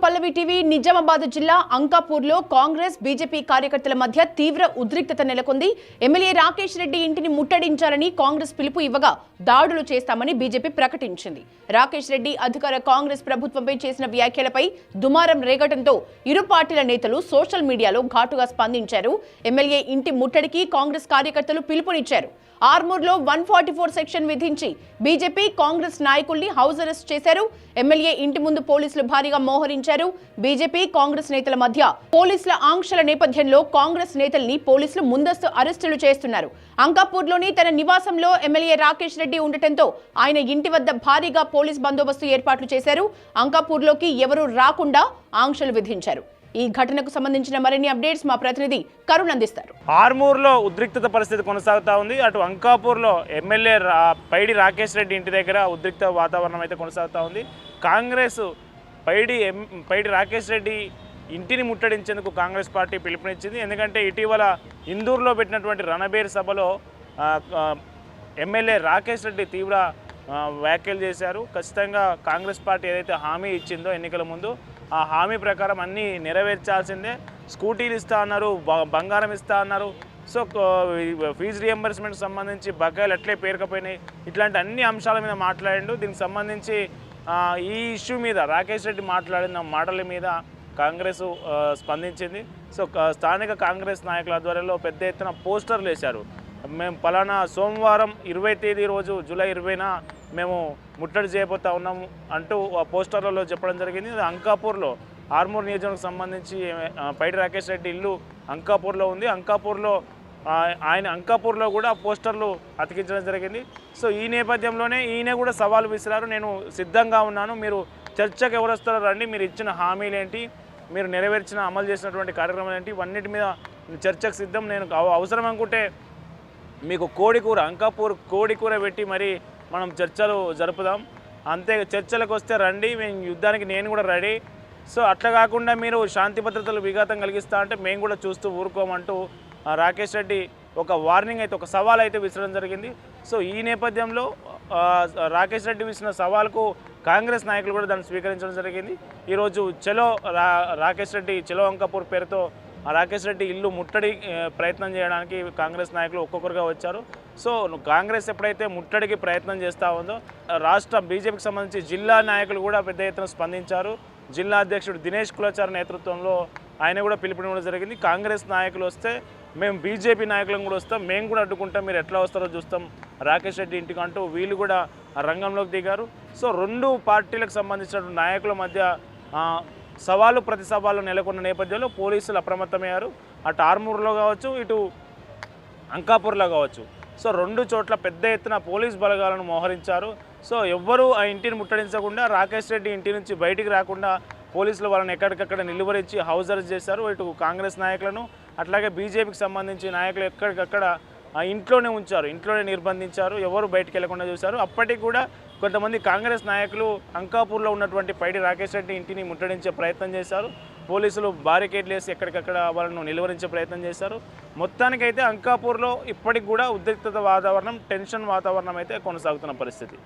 పల్లవి TV Nizamabad జిల్లా అంకాపూర్లో Congress BJP కార్యకర్తల మధ్య తీవ్ర ఉద్రిక్తత నెలకొంది. ఎమ్మెల్యే రాకేష్ రెడ్డి ఇంటిని ముట్టడించాలని కాంగ్రెస్ పిలుపు ఇవ్వగా దాడులు చేస్తామని బీజేపీ ప్రకటించింది. రాకేష్ రెడ్డి అధికార కాంగ్రెస్ ప్రభుత్వంపై చేసిన వ్యాఖ్యలపై దుమారం రేగటంతో ఇరు పార్టీల నేతలు సోషల్ మీడియాలో ఘాటుగా స్పందించారు. ఎమ్మెల్యే ఇంటి ముట్టడికి కాంగ్రెస్ కార్యకర్తలు పిలుపునిచ్చారు. ఆర్మూర్లో 144 సెక్షన్ విధించి బీజేపీ కాంగ్రెస్ నాయకుల్ని హౌస్ అరెస్ట్ చేశారు. ఎమ్మెల్యే ఇంటి ముందు పోలీసులు భారీగా మోహరించారు. బీజేపీ కాంగ్రెస్ నేతల మధ్య పోలీసుల ఆంక్షల నేపథ్యంలో కాంగ్రెస్ నేతల్ని పోలీసులు ముందస్తు అరెస్టులు చేస్తున్నారు. అంకాపూర్లోని తన నివాసంలో ఎమ్మెల్యే రాకేష్ రెడ్డి ఉండటంతో ఆయన ఇంటి వద్ద భారీగా పోలీస్ బందోబస్తు ఏర్పాట్లు చేశారు. అంకాపూర్లోకి ఎవరూ రాకుండా ఆంక్షలు విధించారు. ఈ ఘటనకు సంబంధించిన మరిన్ని అప్డేట్స్ మా ప్రతినిధి కరుణ్ అందిస్తారు. ఆర్మూర్లో ఉద్రిక్తత పరిస్థితి కొనసాగుతా ఉంది. అటు అంకాపూర్లో ఎమ్మెల్యే పైడి రాకేష్ రెడ్డి ఇంటి దగ్గర ఉద్రిక్త వాతావరణం అయితే కొనసాగుతూ ఉంది. కాంగ్రెస్ పైడి రాకేష్ రెడ్డి ఇంటిని ముట్టడించేందుకు కాంగ్రెస్ పార్టీ పిలుపునిచ్చింది. ఎందుకంటే ఇటీవల ఇందూరులో పెట్టినటువంటి రణబేర్ సభలో ఎమ్మెల్యే రాకేష్ రెడ్డి తీవ్ర వ్యాఖ్యలు చేశారు. ఖచ్చితంగా కాంగ్రెస్ పార్టీ ఏదైతే హామీ ఇచ్చిందో ఎన్నికల ముందు ఆ హామీ ప్రకారం అన్నీ నెరవేర్చాల్సిందే. స్కూటీలు ఇస్తా అన్నారు, బంగారం ఇస్తా అన్నారు. సో ఫీజు రియంబర్స్మెంట్ సంబంధించి బకాయిలు ఎట్లే పేరుకపోయినాయి, ఇట్లాంటి అన్ని అంశాల మీద మాట్లాడిండు. దీనికి సంబంధించి ఈ ఇష్యూ మీద రాకేష్ రెడ్డి మాట్లాడిన మాటల మీద కాంగ్రెస్ స్పందించింది. సో స్థానిక కాంగ్రెస్ నాయకుల ఆధ్వర్యంలో పెద్ద ఎత్తున పోస్టర్లు వేశారు. మేము పలానా సోమవారం 20 తేదీ రోజు జూలై 20న మేము ముట్టడి చేయబోతా ఉన్నాము అంటూ ఆ పోస్టర్లలో చెప్పడం జరిగింది. అంకాపూర్లో ఆర్మూర్ నియోజకవర్గం సంబంధించి పైడి రాకేష్ రెడ్డి ఇల్లు అంకాపూర్లో ఉంది. అంకాపూర్లో కూడా పోస్టర్లు అతికించడం జరిగింది. సో ఈ నేపథ్యంలోనే ఈయన కూడా సవాలు విసిరారు. నేను సిద్ధంగా ఉన్నాను, మీరు చర్చకు ఎవరు వస్తారో రండి, మీరు ఇచ్చిన హామీలు ఏంటి, మీరు నెరవేర్చిన అమలు చేసినటువంటి కార్యక్రమాలు ఏంటి, ఇవన్నిటి మీద చర్చకు సిద్ధం. నేను అవసరం అనుకుంటే మీకు అంకాపూర్ కోడికూర పెట్టి మరి మనం చర్చలు జరుపుదాం, అంతే చర్చలకు వస్తే రండి, మేము యుద్ధానికి నేను కూడా రెడీ. సో అట్లా కాకుండా మీరు శాంతి భద్రతలు విఘాతం కలిగిస్తా అంటే మేము కూడా చూస్తూ ఊరుకోమంటూ రాకేష్ రెడ్డి ఒక వార్నింగ్ అయితే, ఒక సవాల్ అయితే విసరడం జరిగింది. సో ఈ నేపథ్యంలో రాకేష్ రెడ్డి విసిన సవాల్కు కాంగ్రెస్ నాయకులు కూడా దాన్ని స్వీకరించడం జరిగింది. ఈరోజు చలో రాకేష్ రెడ్డి, చలో అంకాపూర్ పేరుతో రాకేష్ రెడ్డి ఇల్లు ముట్టడి ప్రయత్నం చేయడానికి కాంగ్రెస్ నాయకులు ఒక్కొక్కరుగా వచ్చారు. సో కాంగ్రెస్ ఎప్పుడైతే ముట్టడికి ప్రయత్నం చేస్తూ ఉందో రాష్ట్ర బీజేపీకి సంబంధించి జిల్లా నాయకులు కూడా పెద్ద ఎత్తున స్పందించారు. జిల్లా అధ్యక్షుడు దినేష్ కులాచార్ నేతృత్వంలో ఆయన కూడా పిలుపునివ్వడం జరిగింది. కాంగ్రెస్ నాయకులు వస్తే మేము బీజేపీ నాయకులను కూడా వస్తాం, మేము కూడా అడ్డుకుంటాం, మీరు ఎట్లా వస్తారో చూస్తాం రాకేష్ రెడ్డి ఇంటికి అంటూ వీళ్ళు కూడా రంగంలోకి దిగారు. సో రెండు పార్టీలకు సంబంధించిన నాయకుల మధ్య సవాలు ప్రతి సవాళ్ళు నెలకొన్న నేపథ్యంలో పోలీసులు అప్రమత్తమయ్యారు. అటు ఆర్మూర్లో కావచ్చు, ఇటు అంకాపూర్లో కావచ్చు. సో రెండు చోట్ల పెద్ద ఎత్తున పోలీస్ బలగాలను మోహరించారు. సో ఎవ్వరూ ఆ ఇంటిని ముట్టడించకుండా రాకేష్ రెడ్డి ఇంటి నుంచి బయటికి రాకుండా పోలీసులు వాళ్ళని ఎక్కడికక్కడ నిలువరించి హౌస్ అరెస్ట్ చేశారు. ఇటు కాంగ్రెస్ నాయకులను అట్లాగే బీజేపీకి సంబంధించి నాయకులు ఎక్కడికక్కడ ఇంట్లోనే ఉంచారు, ఇంట్లోనే నిర్బంధించారు, ఎవరు బయటికి వెళ్లకుండా చూశారు. అప్పటికి కూడా కొంతమంది కాంగ్రెస్ నాయకులు అంకాపూర్లో ఉన్నటువంటి పైడి రాకేష్ రెడ్డి ఇంటిని ముట్టడించే ప్రయత్నం చేశారు. పోలీసులు బారికేడ్లు వేసి ఎక్కడికక్కడ వాళ్ళను నిలువరించే ప్రయత్నం చేశారు. మొత్తానికైతే అంకాపూర్లో ఇప్పటికి కూడా ఉద్రిక్తత వాతావరణం, టెన్షన్ వాతావరణం అయితే కొనసాగుతున్న పరిస్థితి.